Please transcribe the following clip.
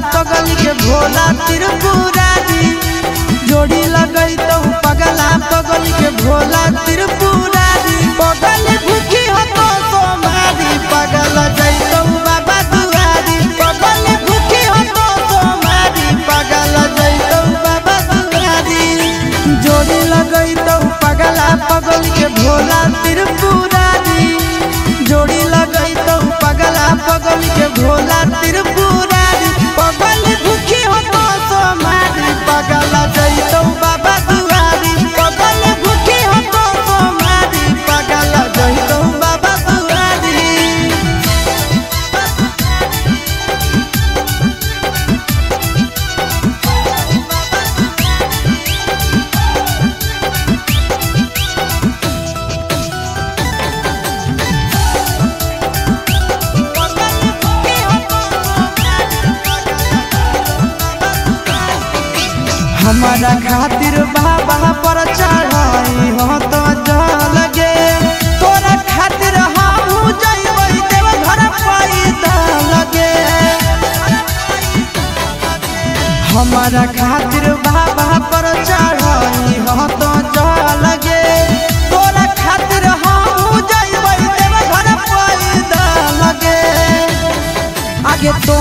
पगल के भोला त्रिपुरारी जोड़ी लगई तो पगला पगल के भोला त्रिपुरारी पगल भूखी हो तो सोमारी पगल जैतो बाबा दुआरी पगल भूखी हो तो सोमारी पगल जैतो बाबा दुआरी जोड़ी लगई तो पगला पगल के भोला त्रिपुरारी जोड़ी लगई तो पगला पगल के भोला त्रिपुरारी पगल भूखी हो तो सोमारी पगल जैतो बाबा दुआरी पगल भूखी हो तो सोमारी पगल जैतो बाबा दुआरी। हमारा खातिर बाबा पर चढ़ाई हो तो जल गे तोरा खातिर हम जइबै देव घर पैदल गे हमारा खातिर बाबा पर चढ़ाई हो तो जल गे तोरा खातिर हम जइबै देव घर पैदल गे आगे तो